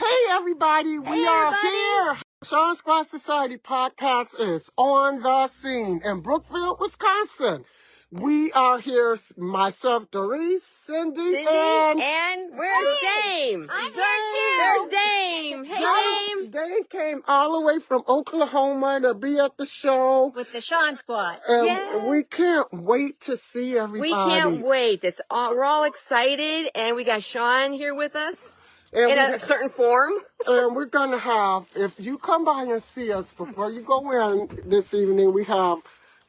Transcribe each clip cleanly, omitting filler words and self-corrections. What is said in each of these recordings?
Hey, everybody. We are here. Shaun Squad Society podcast is on the scene in Brookfield, Wisconsin. We are here, myself, Doris, Cindy, and where's Dame? I'm here too. There's Dame. Hey, Dame. Dame came all the way from Oklahoma to be at the show. With the Shaun Squad. And we can't wait to see everybody. We can't wait. We're all excited, and we got Shaun here with us in a certain form. And we're going to have, if you come by and see us before you go in this evening, we have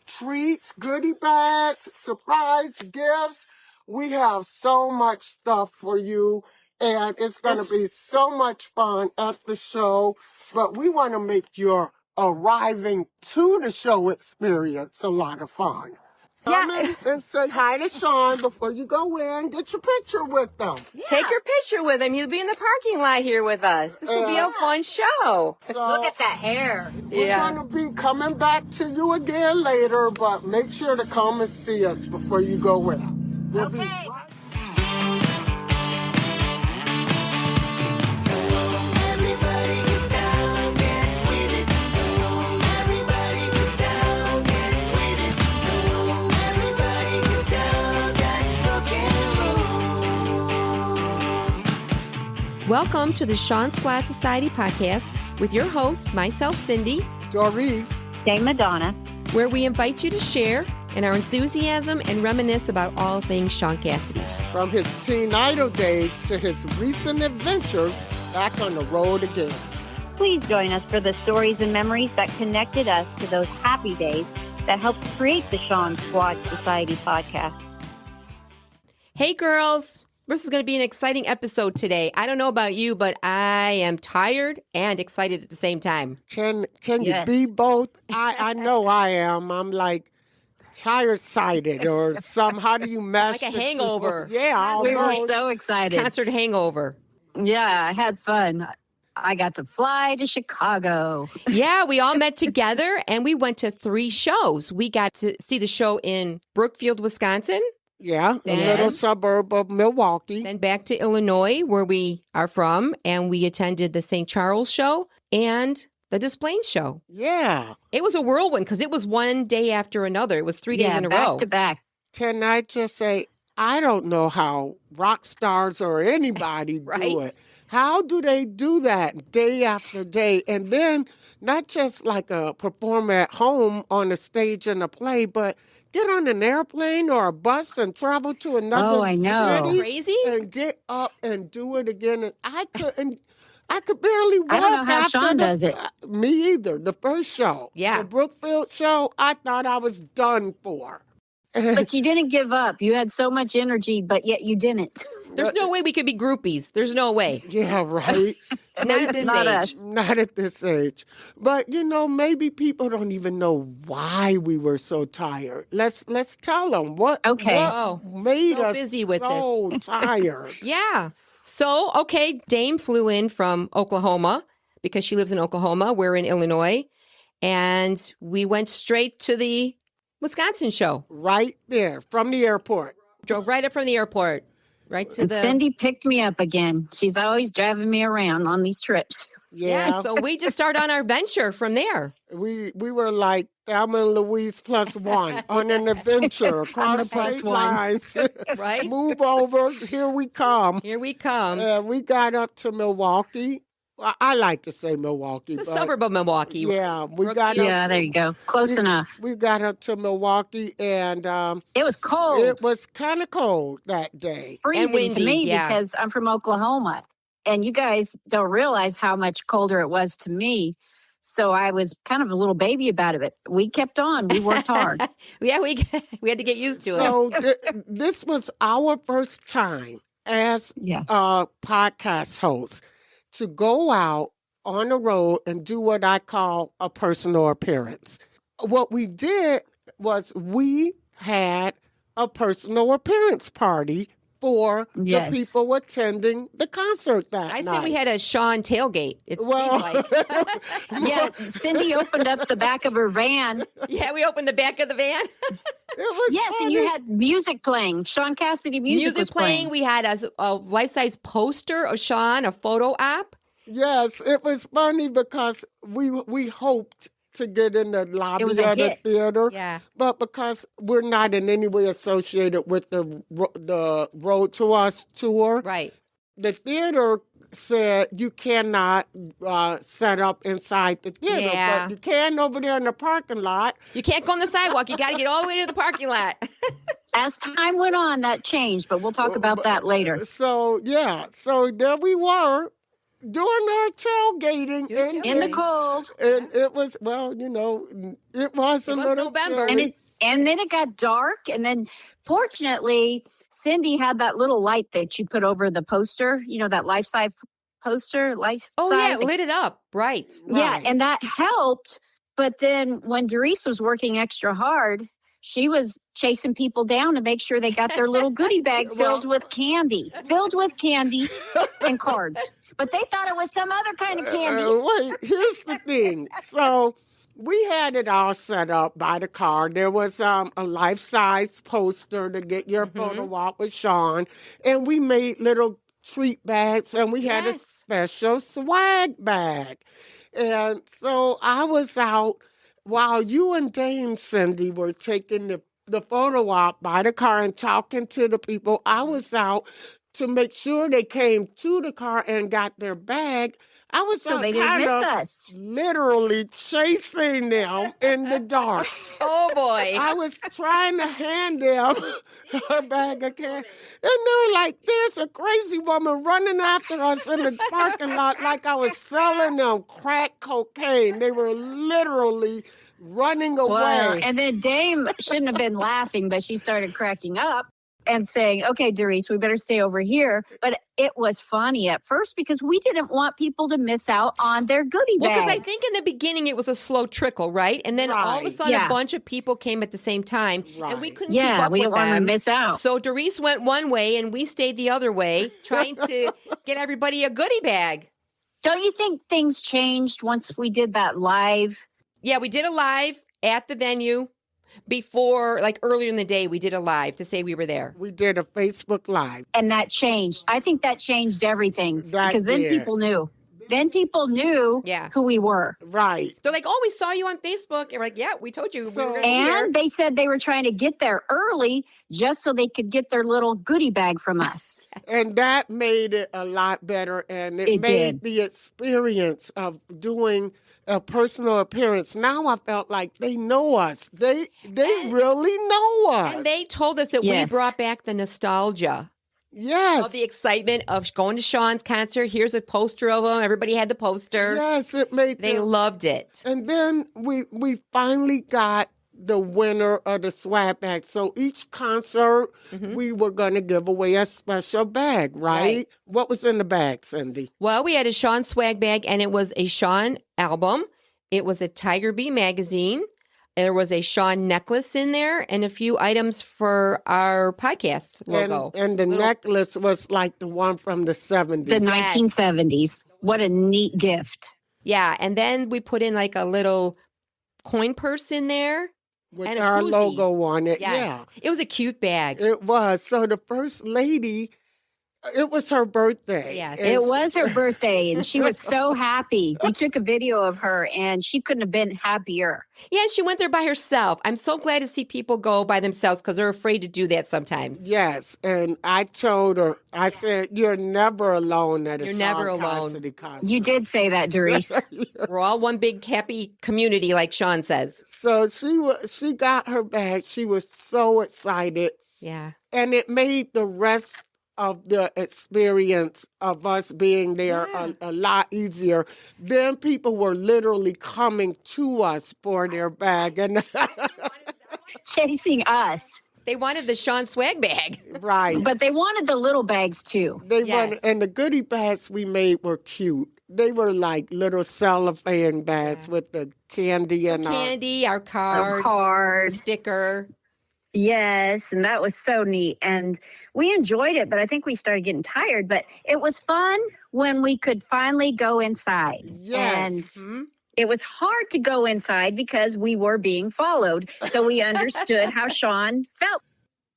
treats, goodie bags, surprise gifts. We have so much stuff for you, and it's going to be so much fun at the show. But we want to make your arriving to the show experience a lot of fun. Come in and say hi to Shaun before you go in. Get your picture with them. Yeah. Take your picture with him. He'll be in the parking lot here with us. This will be a fun show. So, look at that hair. We're going to be coming back to you again later, but make sure to come and see us before you go in. We'll be right. Welcome to the Shaun Squad Society podcast with your hosts, myself, Cindy, Doris, Dame Madonna, where we invite you to share in our enthusiasm and reminisce about all things Shaun Cassidy. From his teen idol days to his recent adventures back on the road again. please join us for the stories and memories that connected us to those happy days that helped create the Shaun Squad Society podcast. Hey, girls. This is going to be an exciting episode today. I don't know about you, but I am tired and excited at the same time. Can you be both? I know I am. I'm like tired-sided or some. How do you mash like a hangover? Yeah, almost. We were so excited. Concert hangover. Yeah, I had fun. I got to fly to Chicago. Yeah, we all met together and we went to 3 shows. We got to see the show in Brookfield, Wisconsin. Yeah, a little suburb of Milwaukee. Then back to Illinois, where we are from, and we attended the St. Charles show and the Des Plaines show. Yeah. It was a whirlwind because it was one day after another. It was 3 days in a row. Back to back. Can I just say, I don't know how rock stars or anybody do it. How do they do that day after day? And then not just like a performer at home on a stage in a play, but get on an airplane or a bus and travel to another city. Crazy? And get up and do it again. And I could barely walk. I don't know how Shaun does it. Me either. The first show. Yeah. The Brookfield show, I thought I was done for. But you didn't give up. You had so much energy, but yet you didn't. There's no way we could be groupies. There's no way. Yeah, right. Not at this Not age. us. Not at this age. But, maybe people don't even know why we were so tired. Let's tell them what made so us busy with so tired. Yeah. So, okay, Dame flew in from Oklahoma because she lives in Oklahoma. We're in Illinois. And we went straight to the Wisconsin show. Right there from the airport. Drove right up from the airport. Right to And the... Cindy picked me up again. She's always driving me around on these trips. Yeah. So we just started on our venture from there. We were like Thelma and Louise plus one on an adventure across state lines. Right? Move over. Here we come. Here we come. We got up to Milwaukee. I like to say Milwaukee. It's a suburb of Milwaukee. Yeah, we got up. Yeah, there you go. Close enough. We got up to Milwaukee, and It was cold. it was kind of cold that day. Freezing windy, to me yeah. because I'm from Oklahoma. And you guys don't realize how much colder it was to me. So I was kind of a little baby about it. We kept on. We worked hard. Yeah, we had to get used to it. So this was our first time as podcast hosts to go out on the road and do what I call a personal appearance. What we did was we had a personal appearance party for the people attending the concert that night. I'd say we had a Shaun tailgate. It seems like. Yeah, Cindy opened up the back of her van. Yeah, we opened the back of the van. It was Yes, funny. and you had music playing. Shaun Cassidy music was playing. We had a life-size poster of Shaun, a photo op. Yes, it was funny because we hoped to get in the lobby was a of the hit. theater, Yeah. but because we're not in any way associated with the Road to Us tour, Right. the theater said you cannot set up inside the theater, Yeah. but you can over there in the parking lot. You can't go on the sidewalk. You got to get all the way to the parking lot. As time went on, that changed, but we'll talk about that later. So yeah, so there we were doing our tailgating In the cold. and it was it was a was little November. chilly. And then it got dark. And then fortunately, Cindy had that little light that you put over the poster, that life-size poster, Oh, yeah, it lit it up. Right. Yeah, Right. and that helped. But then when Doris was working extra hard, she was chasing people down to make sure they got their little goodie bag filled with candy and cards. But they thought it was some other kind of candy. Wait, here's the thing. So we had it all set up by the car. There was a life-size poster to get your photo op with Shaun, and we made little treat bags, and we had a Yes. special swag bag. And so I was out while you and Dame Cindy were taking the photo op by the car and talking to the people. I was out to make sure they came to the car and got their bag. I was So out they didn't kind miss of us. literally chasing them in the dark. Oh, boy. I was trying to hand them a bag of candy. And they were like, there's a crazy woman running after us in the parking lot like I was selling them crack cocaine. They were literally running away. Well, and then Dame shouldn't have been laughing, but she started cracking up and saying, okay, Doris, we better stay over here. But it was funny at first because we didn't want people to miss out on their goodie Well, bag. because I think in the beginning it was a slow trickle, right? And then all of a Right. sudden Yeah. a bunch of people came at the same time, and we Right. couldn't keep Yeah, up we with didn't want them to them. miss out. So Doris went one way, and we stayed the other way, trying to get everybody a goodie bag. Don't you think things changed once we did that live? Yeah, we did a live at the venue before, like earlier in the day. We did a live to say we were there. We did a Facebook Live. And that changed. I think that changed everything That because then did. people knew. Then people knew Yeah. who we were. Right. They're like, "Oh, we saw you on Facebook." And we're like, "Yeah, we told you we So- were going to be here." And they said they were trying to get there early just so they could get their little goodie bag from us. And that made it a lot better. And it It made did. the experience of doing a personal appearance. Now I felt like they know us. They really know us. And they told us that Yes. we brought back the nostalgia yes. of the excitement of going to Shaun's concert. Here's a poster of him. Everybody had the poster. Yes, it made They them. loved it. And then we finally got the winner of the swag bag. So each concert, we were going to give away a special bag, right? Right. What was in the bag, Cindy? Well, we had a Shaun swag bag, and it was a Shaun album. It was a Tiger Bee magazine. There was a Shaun necklace in there, and a few items for our podcast logo. And the necklace was like the one from the 70s. The 1970s. What a neat gift. Yeah, and then we put in like a little coin purse in there. with and a our koozie. logo on it. Yes. Yeah. It was a cute bag. It was. So the first lady, it was her birthday. Yes. And It was her birthday, and she was so happy. We took a video of her, and she couldn't have been happier. Yeah, she went there by herself. I'm so glad to see people go by themselves because they're afraid to do that sometimes. Yes, and I told her, I said, you're never alone at a You're never Shaun alone. Cassidy concert. You did say that, Doris. We're all one big happy community, like Shaun says. So she got her bag. She was so excited, Yeah. and it made the rest of the experience of us being there a lot easier. Then people were literally coming to us for their bag, and Chasing us. They wanted the Shaun swag bag. right. But they wanted the little bags, too. They Yes. wanted, and the goodie bags we made were cute. They were like little cellophane bags with the candy and Candy, our A card, card. sticker. Yes, and that was so neat. And we enjoyed it, but I think we started getting tired. But it was fun when we could finally go inside. Yes. And it was hard to go inside because we were being followed. So we understood how Shaun felt.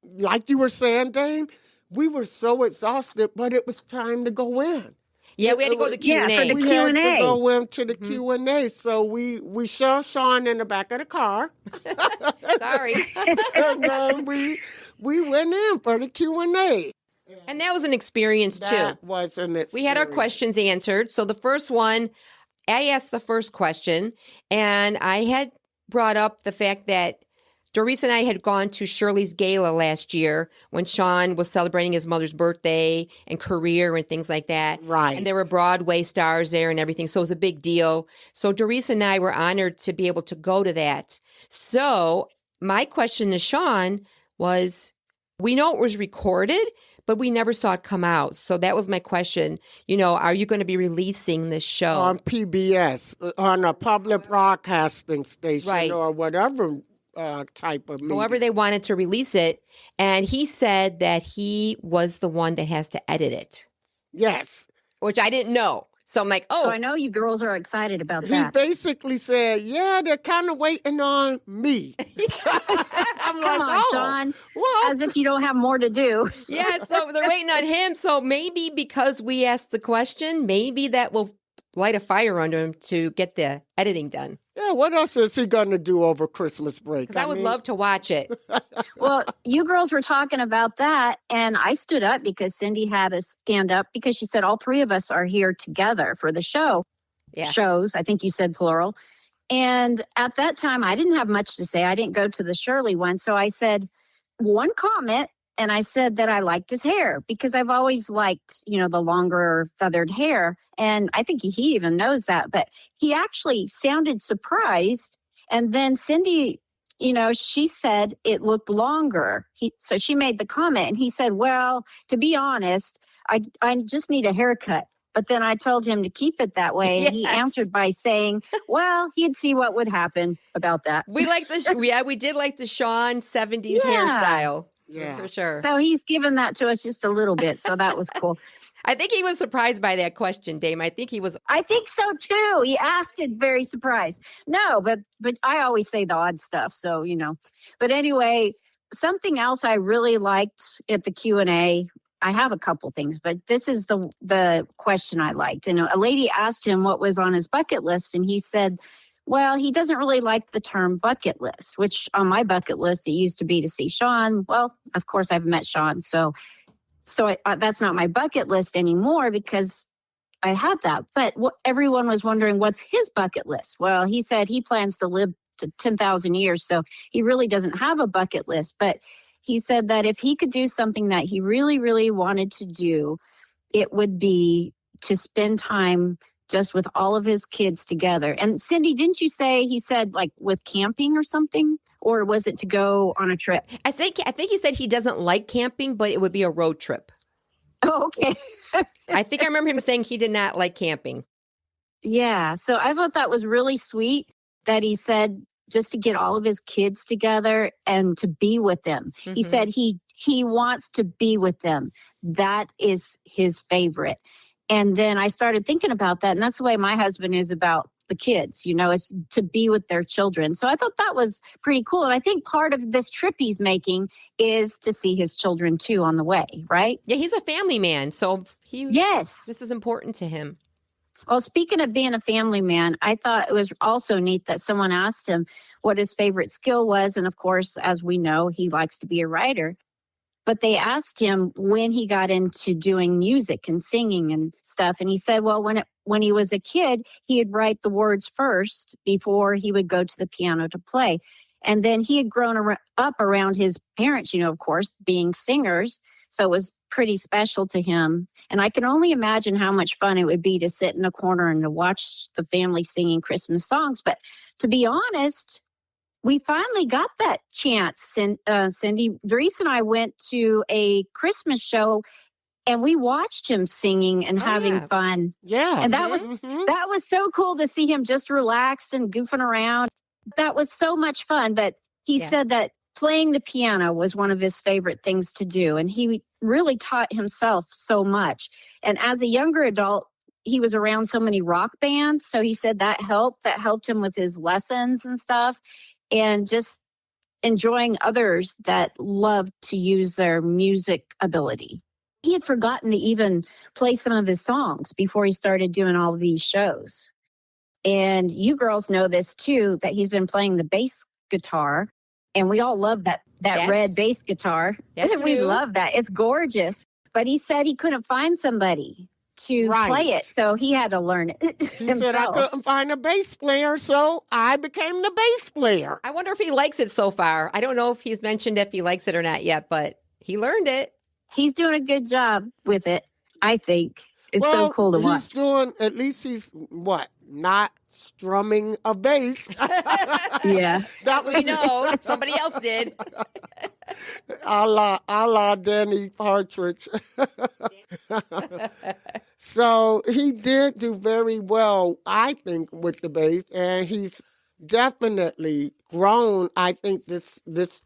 Like you were saying, Dame, we were so exhausted, but it was time to go in. Yeah, we had to go to Yeah, Q&A. for the We had to Q&A. go into the Q&A. So we saw Shaun in the back of the car. Sorry. And then we went in for the Q&A. And that was an experience, too. That was an experience. We had our questions answered. So the first one, I asked the first question, and I had brought up the fact that Doris and I had gone to Shirley's gala last year when Shaun was celebrating his mother's birthday and career and things like that. Right. And there were Broadway stars there and everything. So it was a big deal. So Doris and I were honored to be able to go to that. So my question to Shaun was, we know it was recorded, but we never saw it come out. So that was my question. Are you going to be releasing this show? On PBS, on a public broadcasting station, Right. or whatever type of media. However they wanted to release it. And he said that he was the one that has to edit it, Yes. which I didn't know. So I'm like, So I know you girls are excited about He that. basically said, yeah, they're kind of waiting on me. I'm Come on, Shaun. Well, As if you don't have more to do. yeah, so they're waiting on him. So maybe because we asked the question, maybe that will light a fire under him to get the editing done. yeah, what else is he going to do over Christmas break? Because I would love to watch it. Well, you girls were talking about that, and I stood up because Cindy had us stand up because she said all three of us are here together for the show. Yeah. Shows, I think you said plural. And at that time, I didn't have much to say. I didn't go to the Shirley one. So I said one comment, and I said that I liked his hair because I've always liked, the longer feathered hair. And I think he even knows that. But he actually sounded surprised. And then Cindy, she said it looked longer. So she made the comment, and he said, well, to be honest, I just need a haircut. But then I told him to keep it that way. And he answered by saying, well, he'd see what would happen about that. We like we did like the Shaun 70s hairstyle. Yeah. For sure. So he's given that to us just a little bit. So that was cool. I think he was surprised by that question, Dame. I think he was. I think so too. He acted very surprised. No, but I always say the odd stuff. So, but anyway, something else I really liked at the Q&A, I have a couple things, but this is the question I liked. And a lady asked him what was on his bucket list. And he said, well, he doesn't really like the term bucket list, which on my bucket list, it used to be to see Shaun. Well, of course, I've met Shaun. So that's not my bucket list anymore because I had that. But everyone was wondering, what's his bucket list? Well, he said he plans to live to 10,000 years. So he really doesn't have a bucket list. But he said that if he could do something that he really, really wanted to do, it would be to spend time just with all of his kids together. And Cindy, didn't you say he said like with camping or something? Or was it to go on a trip? I think he said he doesn't like camping, but it would be a road trip. Oh, okay. I think I remember him saying he did not like camping. Yeah. So I thought that was really sweet that he said just to get all of his kids together and to be with them. Mm-hmm. He said he wants to be with them. That is his favorite. And then I started thinking about that. And that's the way my husband is about the kids, it's to be with their children. So I thought that was pretty cool. And I think part of this trip he's making is to see his children too on the way, right? Yeah, he's a family man. So this is important to him. Well, speaking of being a family man, I thought it was also neat that someone asked him what his favorite skill was. And of course, as we know, he likes to be a writer. But they asked him when he got into doing music and singing and stuff. And he said, well, when he was a kid, he'd write the words first before he would go to the piano to play. And then he had grown up around his parents, of course, being singers. So it was pretty special to him. And I can only imagine how much fun it would be to sit in a corner and to watch the family singing Christmas songs. But to be honest, we finally got that chance. Cindy, Doris and I went to a Christmas show and we watched him singing and having fun. Yeah. And that was so cool to see him just relaxed and goofing around. That was so much fun. But he said that playing the piano was one of his favorite things to do. And he really taught himself so much. And as a younger adult, he was around so many rock bands. So he said that helped him with his lessons and stuff. And just enjoying others that love to use their music ability. he had forgotten to even play some of his songs before he started doing all of these shows. And you girls know this too, that he's been playing the bass guitar. And we all love that red bass guitar. That's We new. love that. It's gorgeous. But he said he couldn't find somebody to play it. So he had to learn it He himself. said I couldn't find a bass player, so I became the bass player. I wonder if he likes it so far. I don't know if he's mentioned if he likes it or not yet, but he learned it. He's doing a good job with it, I think. It's so cool to watch. He's doing, at least he's, not strumming a bass. Yeah. That We know somebody else did. a la Danny Partridge. So he did do very well, I think, with the bass, and he's definitely grown. I think this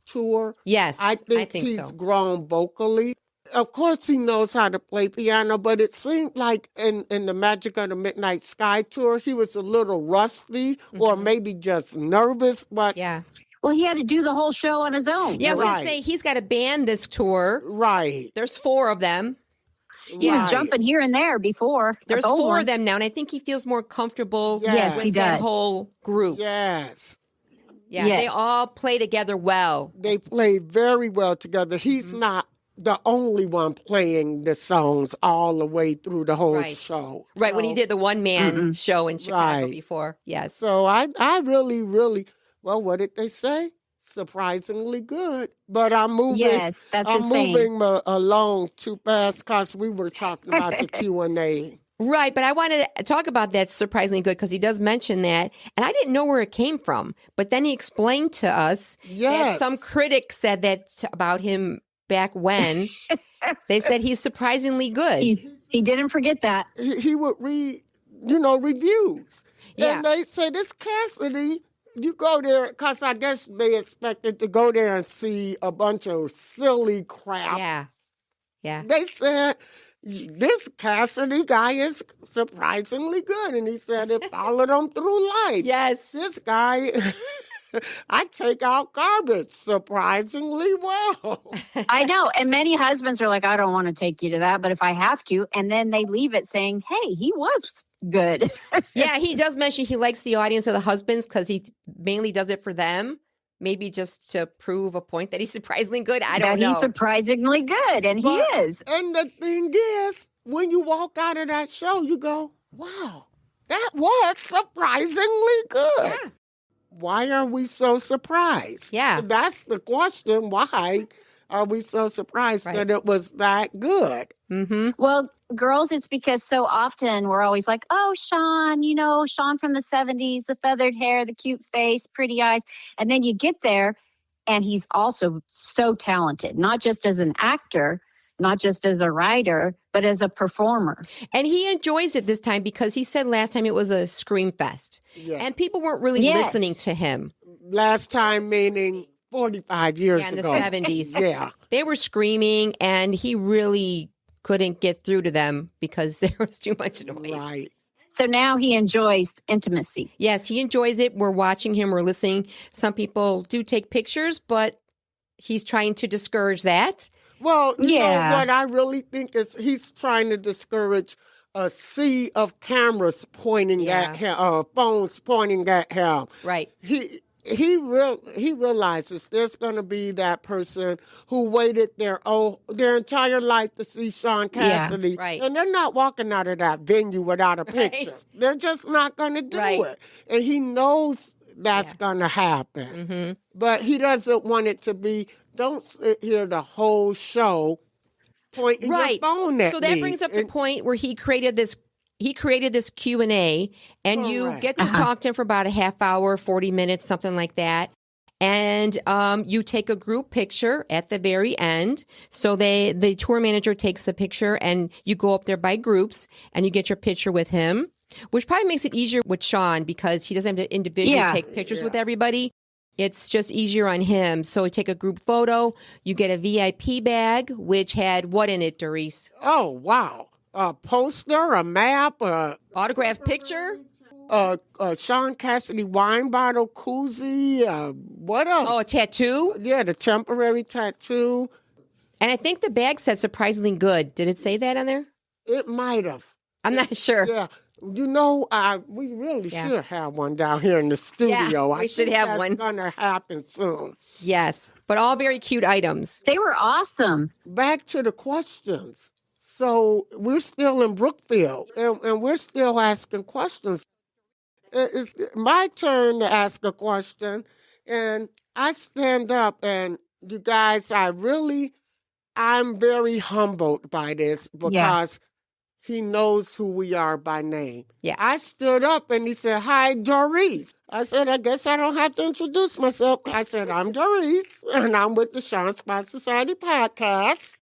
tour. Yes, I think he's so. grown vocally. Of course, he knows how to play piano, but it seemed like in the Magic of the Midnight Sky tour, he was a little rusty or maybe just nervous. But Yeah. Well, he had to do the whole show on his own. Yeah, I was going to say, he's got a band this tour. Right. There's 4 of them. He was jumping here and there before. There's 4 of them now, and I think he feels more comfortable Yes, with he that does. whole group. Yes. Yeah, Yes. they all play together well. They play very well together. He's not the only one playing the songs all the way through the whole show. Right, when he So- did the one-man show in Chicago Right. before. Yes. So I really, well, what did they say? Surprisingly good. But I'm moving. Yes, that's I'm his saying. moving along too fast because we were talking about the Q&A. Right, but I wanted to talk about that surprisingly good because he does mention that, and I didn't know where it came from. But then he explained to us that Yes. some critics said that about him back when. They said he's surprisingly good. He didn't forget that. He would read, reviews. Yeah. And they said, this Cassidy, you go there, because I guess they expected to go there and see a bunch of silly crap. Yeah. Yeah. They said, this Cassidy guy is surprisingly good. And he said it followed him through life. Yes. This guy, I take out garbage surprisingly well. I know. And many husbands are like, I don't want to take you to that, but if I have to, and then they leave it saying, hey, he was good. Yeah, he does mention he likes the audience of the husbands because he mainly does it for them. Maybe just to prove a point that he's surprisingly good. I don't know. He's surprisingly good, and he is. And the thing is, when you walk out of that show, you go, wow, that was surprisingly good. Yeah. Why are we so surprised? Yeah. That's the question. Why are we so surprised that it was that good? Mm-hmm. Well, girls, it's because so often we're always like, oh, Shaun, Shaun from the 70s, the feathered hair, the cute face, pretty eyes. And then you get there and he's also so talented, not just as an actor, not just as a writer, but as a performer. And he enjoys it this time because he said last time it was a scream fest. Yeah. And people weren't really listening to him. Last time meaning 45 years In the ago. 70s. Yeah. They were screaming and he really couldn't get through to them because there was too much noise. Right. So now he enjoys intimacy. Yes, he enjoys it. We're watching him. We're listening. Some people do take pictures, but he's trying to discourage that. Well, you know what I really think is he's trying to discourage a sea of cameras pointing at him, phones pointing at him. Right. He realizes there's going to be that person who waited their entire life to see Shaun Cassidy, right. And they're not walking out of that venue without a picture. Right. They're just not going to do it, and he knows that's going to happen. Mm-hmm. But he doesn't want it to be. Don't sit here the whole show pointing your phone at So me. that brings up the point where he created this Q&A, and you get to talk to him for about a half hour, 40 minutes, something like that. And you take a group picture at the very end. So the tour manager takes the picture and you go up there by groups and you get your picture with him, which probably makes it easier with Shaun because he doesn't have to individually take pictures with everybody. It's just easier on him. So you take a group photo, you get a VIP bag, which had what in it, Doris? Oh, wow. A poster, a map, a autographed picture, Shaun Cassidy wine bottle, koozie, what else? Oh, a tattoo? Yeah, the temporary tattoo. And I think the bag said surprisingly good. Did it say that on there? It might have. I'm not sure. Yeah. You know, we really should have one down here in the studio. we should have one. That's going to happen soon. Yes, but all very cute items. They were awesome. Back to the questions. So we're still in Brookfield, and we're still asking questions. It's my turn to ask a question, and I stand up, and you guys, I'm very humbled by this because he knows who we are by name. Yeah. I stood up and he said, "Hi, Doris." I said, "I guess I don't have to introduce myself." I said, "I'm Doris, and I'm with the Shaun Squad Society podcast."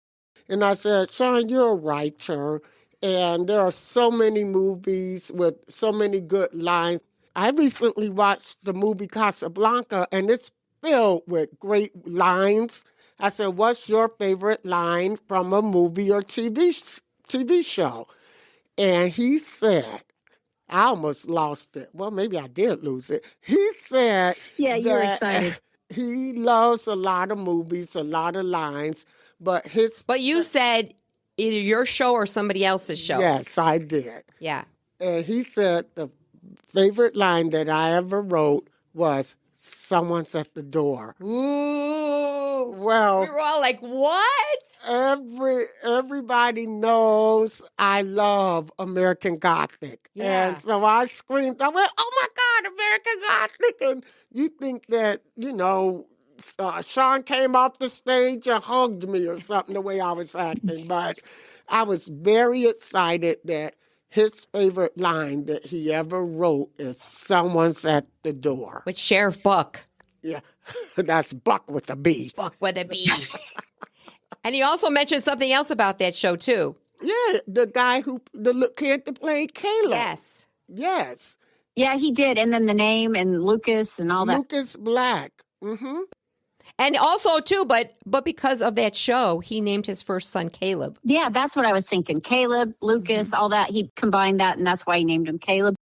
And I said, "Shaun, you're a writer, and there are so many movies with so many good lines. I recently watched the movie Casablanca, and it's filled with great lines." I said, "What's your favorite line from a movie or TV show?" And he said, I almost lost it. Well, maybe I did lose it. He said, Yeah, you were that excited. He loves a lot of movies, a lot of lines, but But you said either your show or somebody else's show. Yes, I did. Yeah. And he said the favorite line that I ever wrote was, "Someone's at the door." Ooh. Well, We were all like, what? everybody knows I love American Gothic. Yeah. And so I screamed, I went, "Oh my God, American Gothic." And you think that, Shaun came off the stage and hugged me or something the way I was acting. But I was very excited that his favorite line that he ever wrote is "Someone's at the door." With Sheriff Buck. Yeah, that's Buck with a B. Buck with a B. And he also mentioned something else about that show, too. Yeah, the guy the kid that played Caleb. Yes. Yes. Yeah, he did. And then the name and Lucas and all that. Lucas Black. Mm-hmm. And also, too, but because of that show, he named his first son Caleb. Yeah, that's what I was thinking. Caleb, Lucas, all that. He combined that, and that's why he named him Caleb.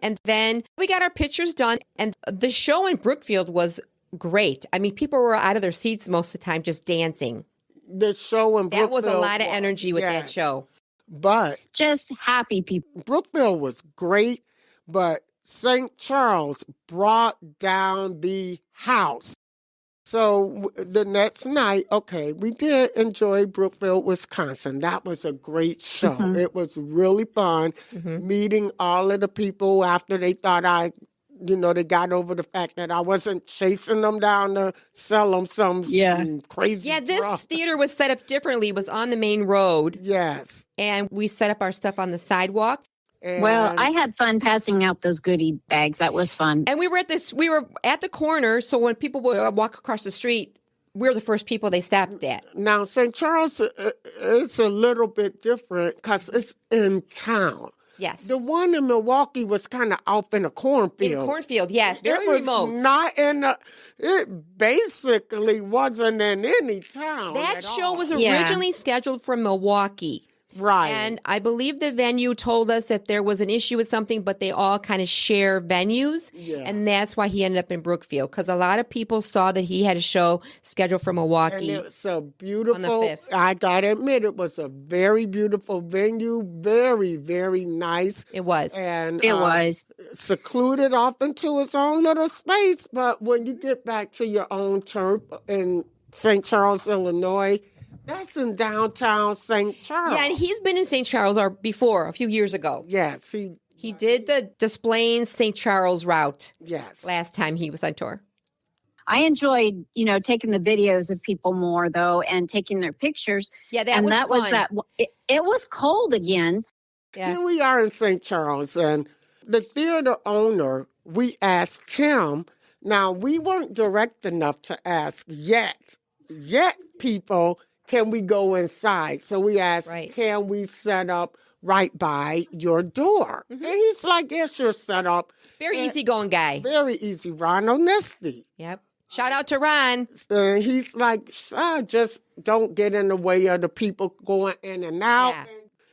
And then we got our pictures done, and the show in Brookfield was great. I mean, people were out of their seats most of the time just dancing. The show in Brookfield. That was a lot of energy with that show. But Just happy people. Brookfield was great, but St. Charles brought down the house. So the next night, okay, we did enjoy Brookfield, Wisconsin. That was a great show. Mhm. It was really fun meeting all of the people after they thought they got over the fact that I wasn't chasing them down to sell them some crazy Yeah, this drug. theater was set up differently. It was on the main road, Yes. and we set up our stuff on the sidewalk. Well, And I had fun passing out those goodie bags. That was fun. And we were at the corner, so when people would walk across the street, we were the first people they stopped at. Now, St. Charles is a little bit different because it's in town. Yes. The one in Milwaukee was kind of off in a cornfield. In cornfield, yes. Very it was remote. Not it basically wasn't in any town. That at show all. was Yeah. originally scheduled for Milwaukee. right. And I believe the venue told us that there was an issue with something, but they all kind of share venues. Yeah. And that's why he ended up in Brookfield, because a lot of people saw that he had a show scheduled for And Milwaukee. it's a beautiful, on the 5th. I gotta admit, it was a very beautiful venue, very, very nice. It was. And It was. secluded off into its own little space. But when you get back to your own turf in St. Charles, Illinois, that's in downtown St. Charles. Yeah, and he's been in St. Charles before, a few years ago. Yes, He did the displaying St. Charles route yes. last time he was on tour. I enjoyed, taking the videos of people more, though, and taking their pictures. Yeah, that and was that fun. was that. It was cold again. Yeah. Here we are in St. Charles, and the theater owner, we asked him. Now, we weren't direct enough to ask yet, people, can we go inside? So we asked, Right. can we set up right by your door? And he's like, yeah, sure, set up. Very And easygoing guy. Very easy, Ron Onesti. Yep. Shout out to Ron. And he's like, just don't get in the way of the people going in and out.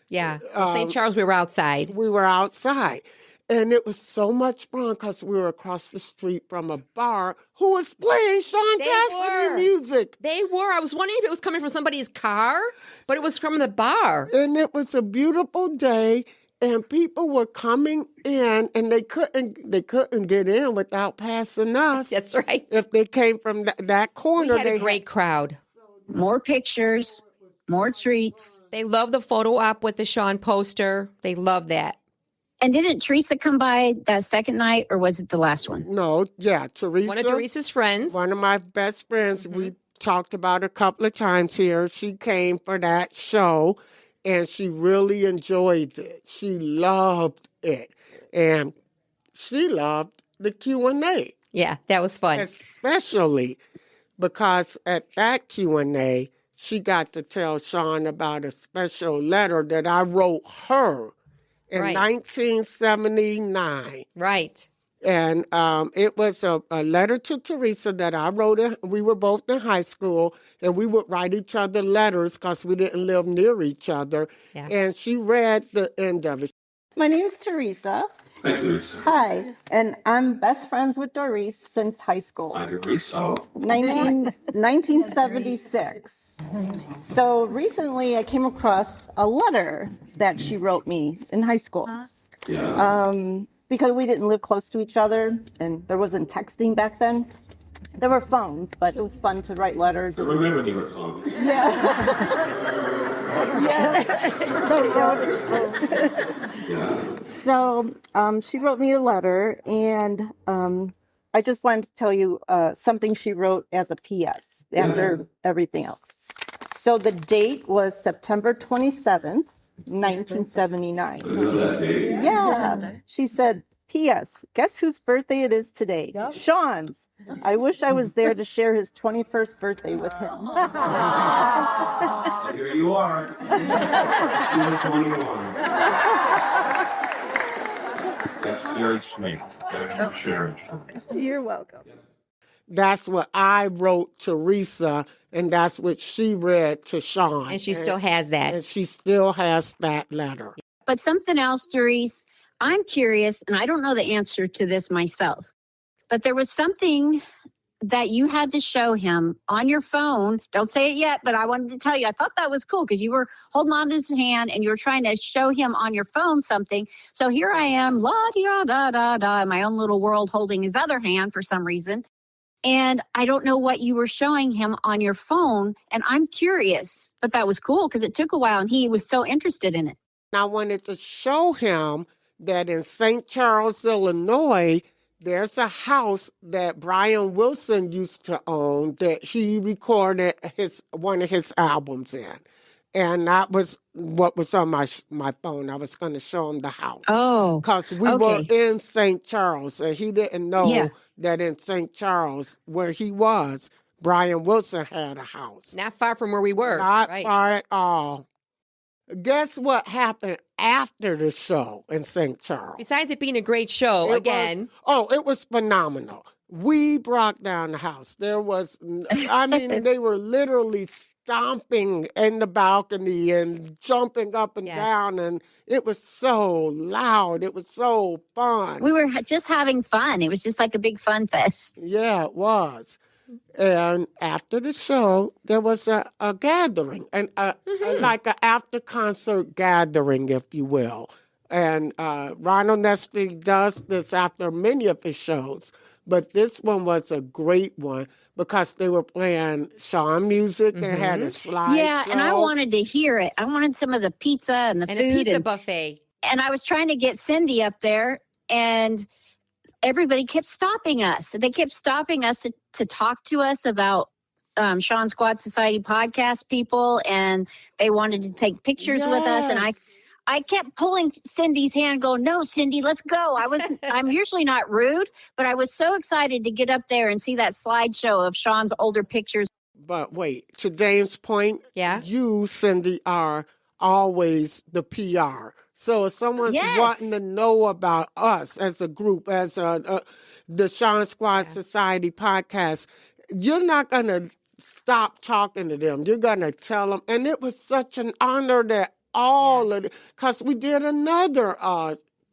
Yeah. Yeah. In St. Charles, we were outside. We were outside. And it was so much fun because we were across the street from a bar who was playing Shaun Cassidy music. They were. I was wondering if it was coming from somebody's car, but it was from the bar. And it was a beautiful day, and people were coming in, and they couldn't get in without passing us. That's right. If they came from that corner. We had a great crowd. More pictures, more treats. They love the photo op with the Shaun poster. They love that. And didn't Teresa come by that second night, or was it the last one? No, yeah, Teresa. One of Teresa's friends. One of my best friends. We talked about a couple of times here. She came for that show, and she really enjoyed it. She loved it. And she loved the Q&A. Yeah, that was fun. Especially because at that Q&A, she got to tell Shaun about a special letter that I wrote her in 1979. Right. And it was a letter to Teresa that I wrote. We were both in high school, and we would write each other letters because we didn't live near each other. Yeah. And she read the end of it. My name's Teresa. Hi, Teresa. Hi, and I'm best friends with Doris since high school. Hi, Teresa. 1976. So recently I came across a letter that she wrote me in high school. Yeah. Because we didn't live close to each other and there wasn't texting back then. There were phones, but it was fun to write letters. I remember there were phones. Yeah. Yeah. So she wrote me a letter, and I just wanted to tell you something she wrote as a PS after everything else. So the date was September 27th, 1979. I know that date. Yeah. She said, P.S. Guess whose birthday it is today? Shaun's. I wish I was there to share his 21st birthday with him. Here you are. You're 21. That's very sweet. Thank you for sharing. You're welcome. That's what I wrote Teresa, and that's what she read to Shaun. And she still has that. And she still has that letter. But something else, Doris, I'm curious, and I don't know the answer to this myself, but there was something that you had to show him on your phone. Don't say it yet, but I wanted to tell you, I thought that was cool because you were holding on to his hand and you were trying to show him on your phone something. So here I am, la-di-da-da-da-da, in my own little world holding his other hand for some reason. And I don't know what you were showing him on your phone. And I'm curious, but that was cool because it took a while and he was so interested in it. I wanted to show him that in St. Charles, Illinois, there's a house that Brian Wilson used to own that he recorded one of his albums in. And that was what was on my phone. I was going to show him the house. Oh, because we were in St. Charles, and he didn't know that in St. Charles, where he was, Brian Wilson had a house. Not far from where we were. Not far at all. Guess what happened after the show in St. Charles? Besides it being a great show, it was phenomenal. We brought down the house. There was, they were literally stomping in the balcony and jumping up and down, and it was so loud. It was so fun. We were just having fun. It was just like a big fun fest. Yeah, it was. And after the show, there was a gathering, and like an after-concert gathering, if you will. And Ronald Nestle does this after many of his shows, but this one was a great one because they were playing Shaun music and had a slideshow. Yeah, and I wanted to hear it. I wanted some of the pizza and the food. And a pizza buffet. And I was trying to get Cindy up there, and everybody kept stopping us. They kept stopping us to talk to us about Shaun Squad Society podcast people, and they wanted to take pictures with us. And I kept pulling Cindy's hand, going, "No, Cindy, let's go." I'm usually not rude, but I was so excited to get up there and see that slideshow of Shaun's older pictures. But wait, to Dave's point, you, Cindy, are always the PR. So if someone's wanting to know about us as a group, as the Shaun Squad Society podcast, you're not going to stop talking to them. You're going to tell them. And it was such an honor that all of it, because we did another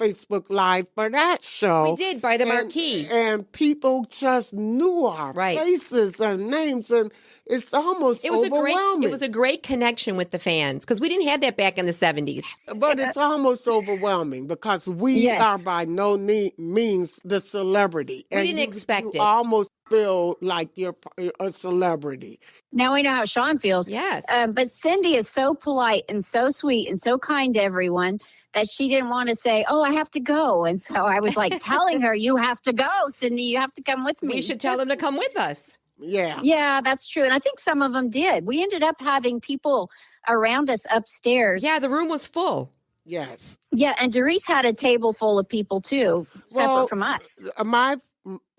Facebook Live for that show. We did, by the And- marquee. And people just knew our Right. faces and names, and it's almost overwhelming. It was a great connection with the fans because we didn't have that back in the 70s. But it's almost overwhelming because we Yes. are by no means the celebrity. We didn't expect you it. almost feel like you're a celebrity. Now we know how Shaun feels. Yes. But Cindy is so polite and so sweet and so kind to everyone that she didn't want to say, "Oh, I have to go." And so I was like telling her, "You have to go, Cindy. You have to come with me." We should tell them to come with us. Yeah. Yeah, that's true. And I think some of them did. We ended up having people around us upstairs. Yeah, the room was full. Yes. Yeah, and Doris had a table full of people too, separate Well, from us.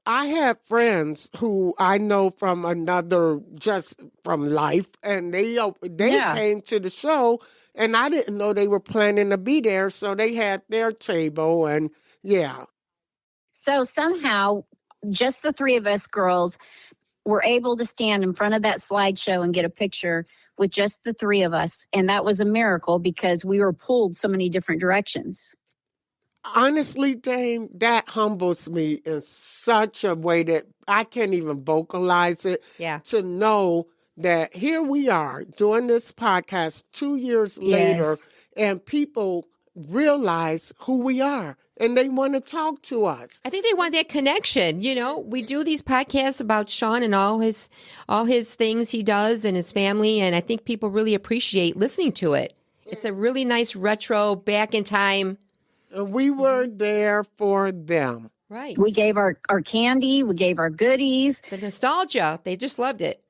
I have friends who I know from another, just from life, and they Yeah. came to the show, and I didn't know they were planning to be there, so they had their table, and yeah. So somehow, just the three of us girls were able to stand in front of that slideshow and get a picture with just the three of us. And that was a miracle because we were pulled so many different directions. Honestly, Dame, that humbles me in such a way that I can't even vocalize it. Yeah. To know that here we are doing this podcast 2 years later, Yes. and people realize who we are and they want to talk to us. I think they want that connection. You know, we do these podcasts about Shaun and all his things he does and his family, and I think people really appreciate listening to it. It's a really nice retro back in time. And we were there for them. Right. We gave our candy, we gave our goodies. The nostalgia. They just loved it.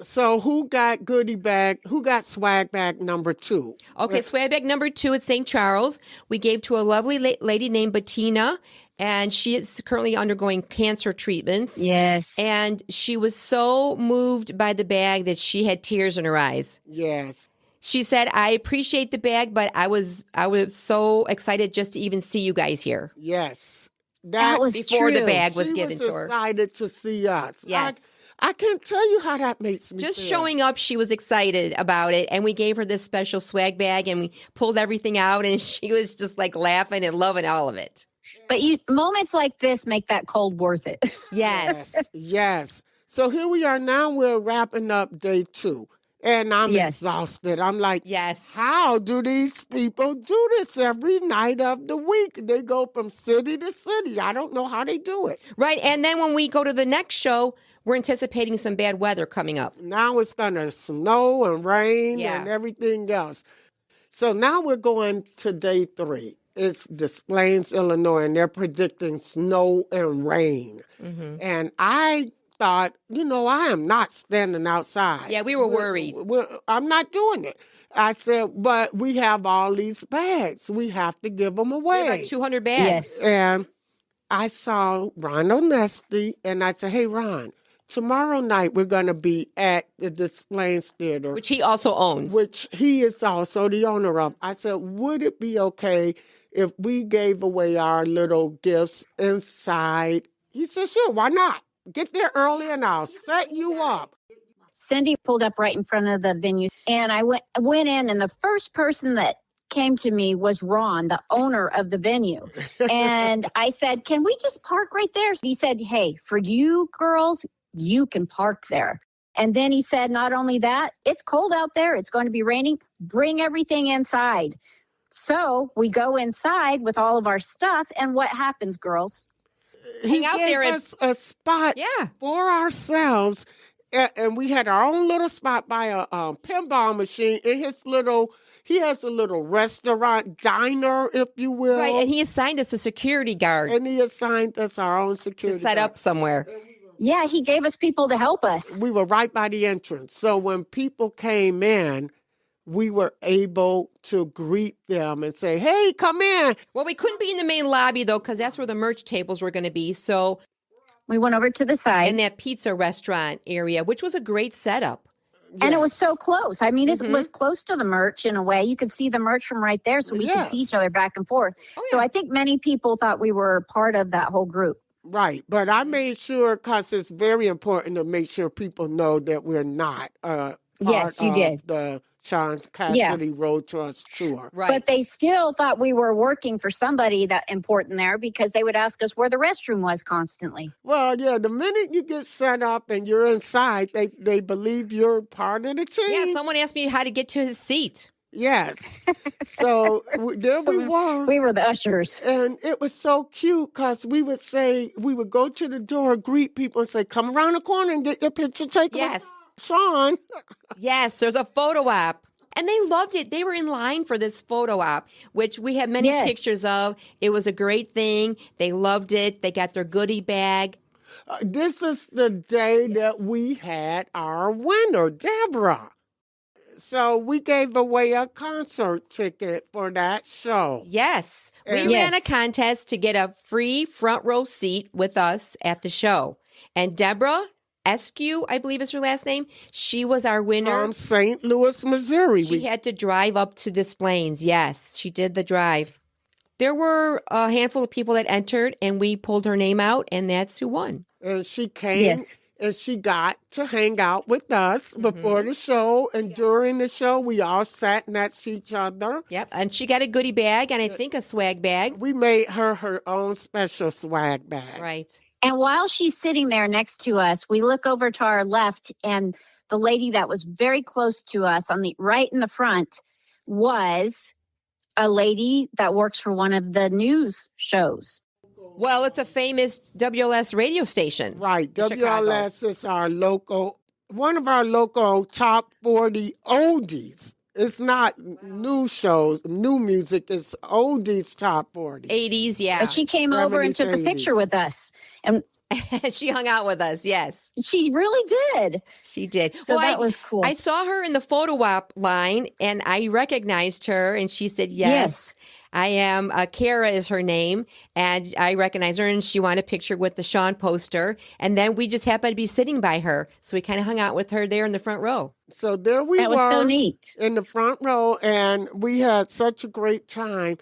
So who got who got swag bag number 2? Okay, swag bag number 2 at St. Charles. We gave to a lovely lady named Bettina, and she is currently undergoing cancer treatments. Yes. And she was so moved by the bag that she had tears in her eyes. Yes. She said, "I appreciate the bag, but I was so excited just to even see you guys here." Yes. That was before the true. bag was given She to her. was excited to see us. Yes. I can't tell you how that makes me Just feel. showing up, she was excited about it, and we gave her this special swag bag, and we pulled everything out, and she was just like laughing and loving all of it. But moments like this make that cold worth it. Yes. Yes. So here we are now. We're wrapping up day 2. And I'm Yes. exhausted. I'm like, Yes. how do these people do this every night of the week? They go from city to city. I don't know how they do it. Right. And then when we go to the next show, we're anticipating some bad weather coming up. Now it's going to snow and rain Yeah. and everything else. So now we're going to day 3. It's Des Plaines, Illinois, and they're predicting snow and rain. Mm-hmm. And I thought, I am not standing outside. Yeah, we were worried. I'm not doing it. I said, but we have all these bags. We have to give them We away. had about 200 bags. Yes. And I saw Ron Onesti, and I said, hey, Ron, tomorrow night we're going to be at the Des Plaines Theater, Which he also owns. which he is also the owner of. I said, would it be okay if we gave away our little gifts inside? He said, sure, why not? Get there early and I'll set you up. Cindy pulled up right in front of the venue, and I went in, and the first person that came to me was Ron, the owner of the venue. And I said, can we just park right there? He said, hey, for you girls, you can park there. And then he said, not only that, it's cold out there. It's going to be raining. Bring everything inside. So we go inside with all of our stuff. And what happens, girls? He out gave there and- us a spot Yeah. for ourselves. And we had our own little spot by a pinball machine in he has a little restaurant, diner, if you will. Right. And he assigned us a security guard And he assigned us our own to security set guard. up somewhere. Yeah, he gave us people to help us. We were right by the entrance. So when people came in, we were able to greet them and say, hey, come in. Well, we couldn't be in the main lobby, though, because that's where the merch tables were going to be. So, We went over to the side. in that pizza restaurant area, which was a great setup. And it was so close. I mean, Mhm. it was close to the merch in a way. You could see the merch from right there, so we could see Yes. each other back and forth. Oh, So yeah. I think many people thought we were part of that whole group. Right. But I made sure, because it's very important to make sure people know that we're not part Yes, you of did. the Shaun Cassidy Road to Us tour. Right. But they still thought we were working for somebody that important there because they would ask us where the restroom was constantly. Well, yeah, the minute you get set up and you're inside, they believe you're part of the team. Yeah, someone asked me how to get to his seat. Yes. So there we were. We were the ushers. And it was so cute because we would go to the door, greet people and say, come around the corner and get your picture taken. Yes. With Shaun. Yes, there's a photo op. And they loved it. They were in line for this photo op, which we have many pictures of. It was a great thing. They loved it. They got their goodie bag. This is the day that we had our winner, Deborah. So we gave away a concert ticket for that show. Yes. We ran a contest to get a free front row seat with us at the show. And Deborah Eskew, I believe is her last name, she was our winner. From St. Louis, Missouri. She had to drive up to Des Plaines. Yes, she did the drive. There were a handful of people that entered, and we pulled her name out, and that's who won. And she came. And she got to hang out with us before the show. And during the show, we all sat next to each other. Yep. And she got a goodie bag and I think a swag bag. We made her own special swag bag. Right. And while she's sitting there next to us, we look over to our left, and the lady that was very close to us on the right in the front was a lady that works for one of the news shows. Well, it's a famous WLS radio station. Right. WLS is one of our local top 40 oldies. It's not new shows, new music. It's oldies top 40. 80s, yeah. But she came over and took a picture with us. And she hung out with us, yes. She really did. She did. So that was cool. I saw her in the photo op line, and I recognized her, and she said, yes. I am, Kara is her name, and I recognize her, and she wanted a picture with the Shaun poster, and then we just happened to be sitting by her, so we kind of hung out with her there in the front row. So there we were. That was so neat. In the front row, and we had such a great time.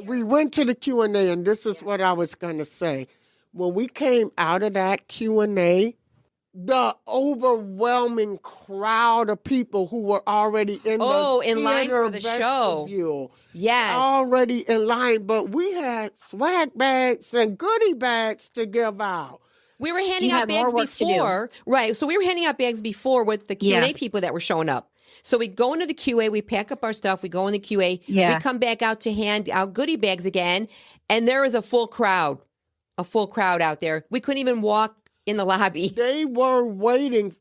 We went to the Q&A, and this is what I was going to say. When we came out of that Q&A, the overwhelming crowd of people who were already in line for the show. Yes. Already in line, but we had swag bags and goodie bags to give out. We were handing out bags before. Right. So we were handing out bags before with the Q&A people that were showing up. So we go into the QA, we pack up our stuff, we go in the QA, we come back out to hand out goodie bags again, and there is a full crowd out there. We couldn't even walk in the lobby. They were waiting.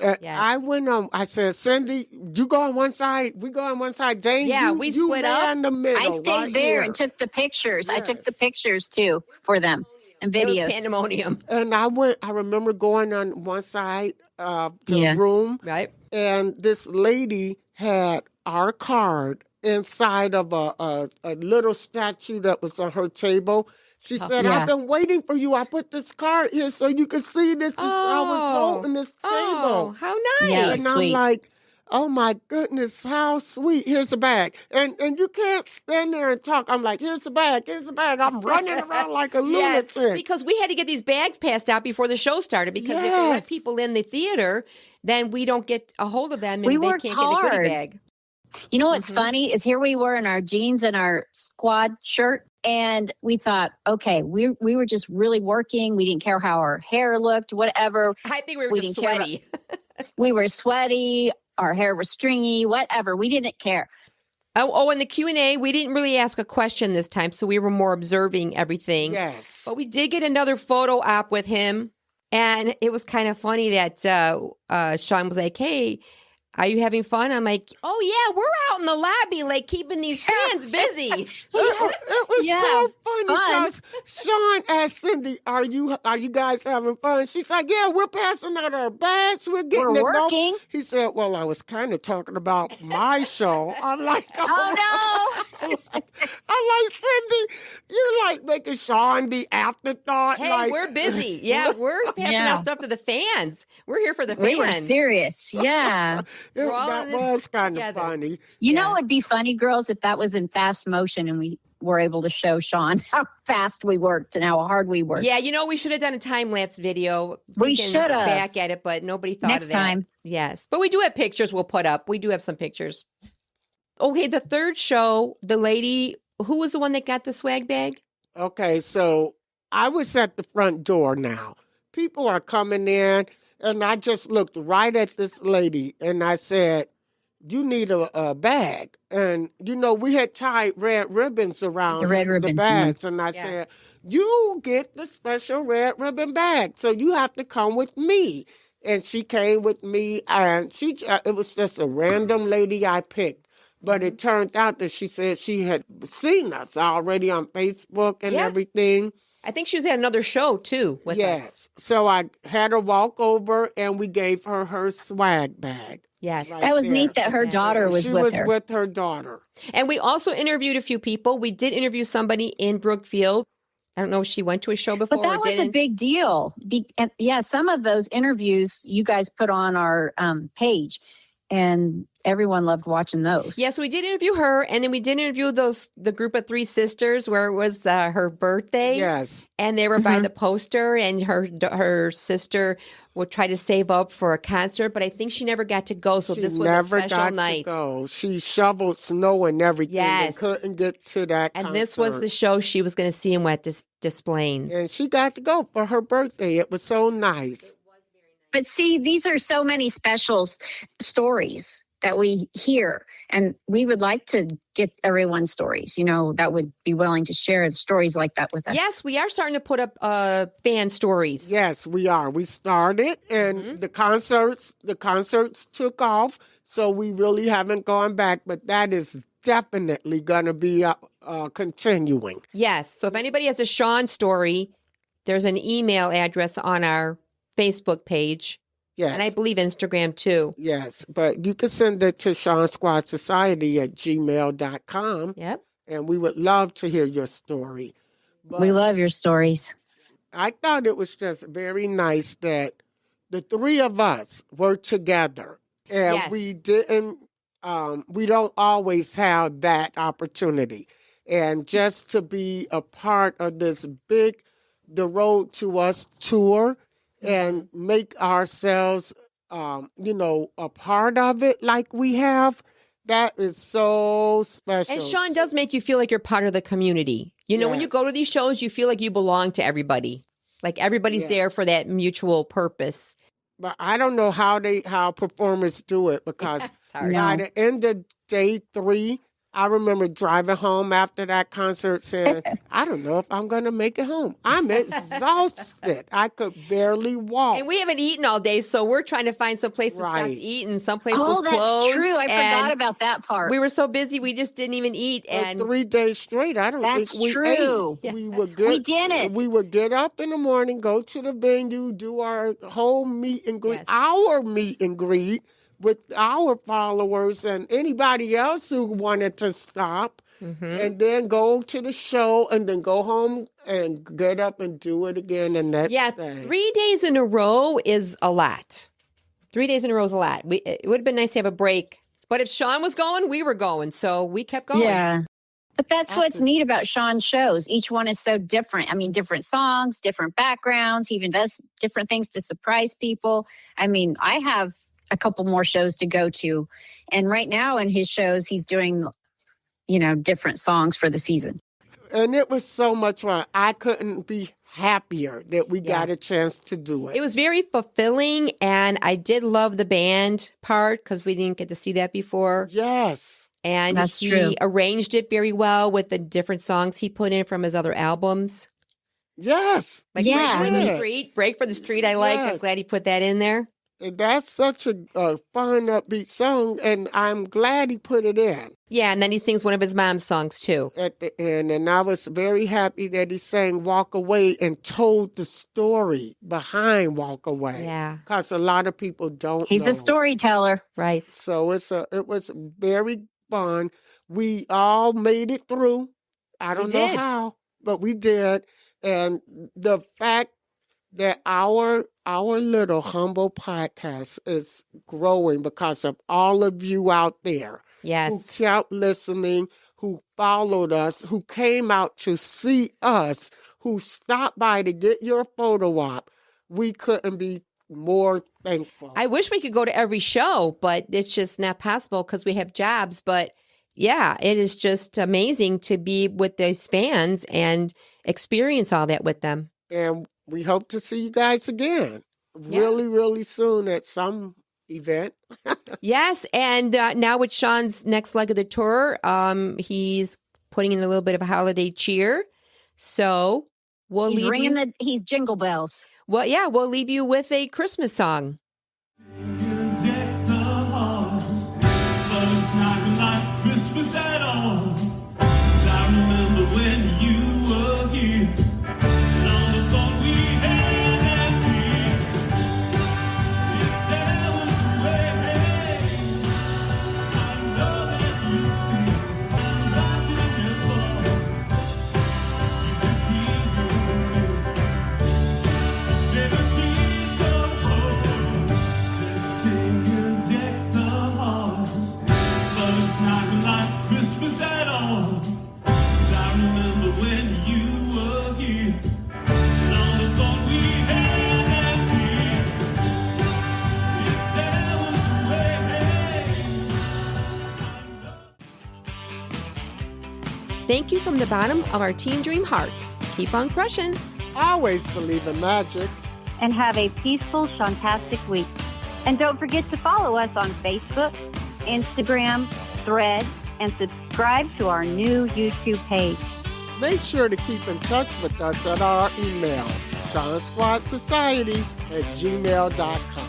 I went on. I said, Cindy, you go on one side. We go on one side. Jane, we split up. In the middle. I stayed there and took the pictures. Yes. I took the pictures too for them and videos. It was pandemonium. And I remember going on one side of the room. Right. And this lady had our card inside of a little statue that was on her table. She said, I've been waiting for you. I put this card here so you can see this. I was holding this table. Oh, how nice. Yeah, and sweet. I'm like, oh my goodness, how sweet. Here's a bag. And you can't stand there and talk. I'm like, here's a bag. I'm running around like a lunatic. Because we had to get these bags passed out before the show started. Because if we let people in the theater, then we don't get a hold of them and they can't get a goodie bag. You know what's funny is here we were in our jeans and our squad shirt. And we thought, okay, we were just really working. We didn't care how our hair looked, whatever. I think we were just sweaty. We were sweaty. Our hair was stringy, whatever. We didn't care. Oh, in the Q&A, we didn't really ask a question this time, so we were more observing everything. Yes. But we did get another photo op with him, and it was kind of funny that Shaun was like, hey, are you having fun? I'm like, oh, yeah, we're out in the lobby, like, keeping these fans busy. It was so funny because Shaun asked Cindy, are you guys having fun? She's like, yeah, we're passing out our bags. We're working. He said, well, I was kind of talking about my show. I'm like, oh no. I'm like, Cindy, you're like making Shaun the afterthought. Hey, like, we're busy. Yeah, we're passing Yeah. out stuff to the fans. We're here for the fans. We were serious. Yeah. We're all in that this was kind of together. funny. You Yeah. know, it'd be funny, girls, if that was in fast motion and we were able to show Shaun how fast we worked and how hard we worked. Yeah, you know, we should have done a time-lapse video. We thinking should have. back at it, but nobody thought Next of that. time. Yes, but we do have pictures we'll put up. We do have some pictures. Okay, the third show, the lady, who was the one that got the swag bag? Okay, so I was at the front door now. People are coming in, and I just looked right at this lady, and I said, you need a bag. And, you know, we had tied red ribbons around The red ribbon, bags, and I Yeah. said, you get the special red ribbon bag, so you have to come with me. And she came with me, and it was just a random lady I picked. But it turned out that she said she had seen us already on Facebook and Yeah. everything. I think she was at another show, too, with us. Yes. So I had her walk over, and we gave her swag bag. Yes. Right That was there. neat that her Yeah. daughter was she with was her. with her daughter. And we also interviewed a few people. We did interview somebody in Brookfield. I don't know if she went to a show before But that or was didn't. a big deal. And yeah, some of those interviews you guys put on our page, and everyone loved watching those. Yeah, so we did interview her, and then we did interview the group of three sisters where it was her birthday. Yes. And they were by the poster, and her sister would try to save up for a concert, but I think she never got to go, so She this was a never special got night. to go. She shoveled snow and everything and Yes. couldn't get to that And concert. this was the show she was going to see him at Des Plaines. And she got to go for her birthday. It was so nice. But see, these are so many special stories that we hear, and we would like to get everyone's stories, you know, that would be willing to share stories like that with us. Yes, we are starting to put up fan stories. Yes, we are. We started, and the concerts took off, so we really haven't gone back, but that is definitely going to be continuing. Yes, so if anybody has a Shaun story, there's an email address on our Facebook page, Yes. and I believe Instagram too. Yes, but you can send it to ShaunSquadSociety@gmail.com, Yep. and we would love to hear your story. But We love your stories. I thought it was just very nice that the three of us were together, and Yes. we don't always have that opportunity. And just to be a part of this big The Road to Us tour and make ourselves, a part of it like we have, that is so special. And Shaun does make you feel like you're part of the community. You know, when you Yes. go to these shows, you feel like you belong to everybody. Like everybody's Yes. there for that mutual purpose. But I don't know how performers do it, because It's hard. No. by the end of day 3, I remember driving home after that concert saying, I don't know if I'm going to make it home. I'm exhausted. I could barely walk. And we haven't eaten all day, so we're trying to find some place to stop Right. to eat, and some place Oh, was that's closed. true. I and forgot about that part. We were so busy, we just didn't even eat. For And 3 days straight, I don't That's think we true. ate. Yeah. We didn't. We would get up in the morning, go to the venue, do our whole meet and greet, Yes. our meet and greet with our followers and anybody else who wanted to stop, and then go to the show, and then go home and get up and do it again the next yeah, day. 3 days in a row is a lot. 3 days in a row is a lot. It would have been nice to have a break. But if Shaun was going, we were going. So we kept going. Yeah. But that's what's neat about Shaun's shows. Each one is so different. I mean, different songs, different backgrounds. He even does different things to surprise people. I mean, I have a couple more shows to go to. And right now in his shows, he's doing, different songs for the season. And it was so much fun. I couldn't be happier that we got a chance to do it. It was very fulfilling, and I did love the band part because we didn't get to see that before. Yes. And That's he true. arranged it very well with the different songs he put in from his other albums. Yes. Like Yeah. Break for the Yeah. Street. Break for the Street, I liked. I'm Yes. glad he put that in there. And that's such a fun, upbeat song, and I'm glad he put it in Yeah, and then he sings one of his mom's songs too. at the end. And I was very happy that he sang Walk Away and told the story behind Walk Away. Yeah, Because a lot of people don't He's know. a storyteller. right. So it was very fun. We all made it through. I don't know did. how. but we did. And the fact that our little humble podcast is growing because of all of you out there Yes. who kept listening, who followed us, who came out to see us, who stopped by to get your photo op. We couldn't be more thankful. I wish we could go to every show, but it's just not possible because we have jobs. But yeah, it is just amazing to be with these fans and experience all that with them. And we hope to see you guys again really, really soon at some event. Yes, and now with Shaun's next leg of the tour, he's putting in a little bit of a holiday cheer. So we'll He's leave ringing you. he's jingle bells. Well, yeah, we'll leave you with a Christmas song. Deck the halls, but it's not like Christmas at all. 'Cause I remember when you were here, and all the fun we had last year. If there was a way, I know that you see. I'm watching you fall. You should be here. Never please go home. Let's sing and deck the halls, but it's not like Christmas at all. 'Cause I remember when you were here, and all the fun we had last year. If there was a way. Thank you from the bottom of our Teen Dream hearts. Keep on crushing. Always believe in magic. And have a peaceful, Shauntastic week. And don't forget to follow us on Facebook, Instagram, Thread, and subscribe to our new YouTube page. Make sure to keep in touch with us at our email, ShaunSquadSociety@gmail.com.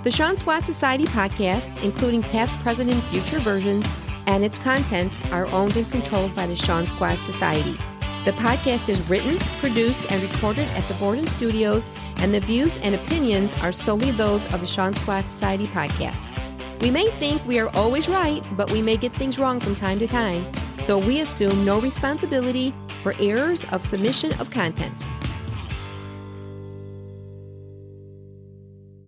The Shaun Squad Society podcast, including past, present, and future versions, and its contents are owned and controlled by the Shaun Squad Society. The podcast is written, produced, and recorded at the Borden Studios, and the views and opinions are solely those of the Shaun Squad Society podcast. We may think we are always right, but we may get things wrong from time to time, so we assume no responsibility for errors of submission of content.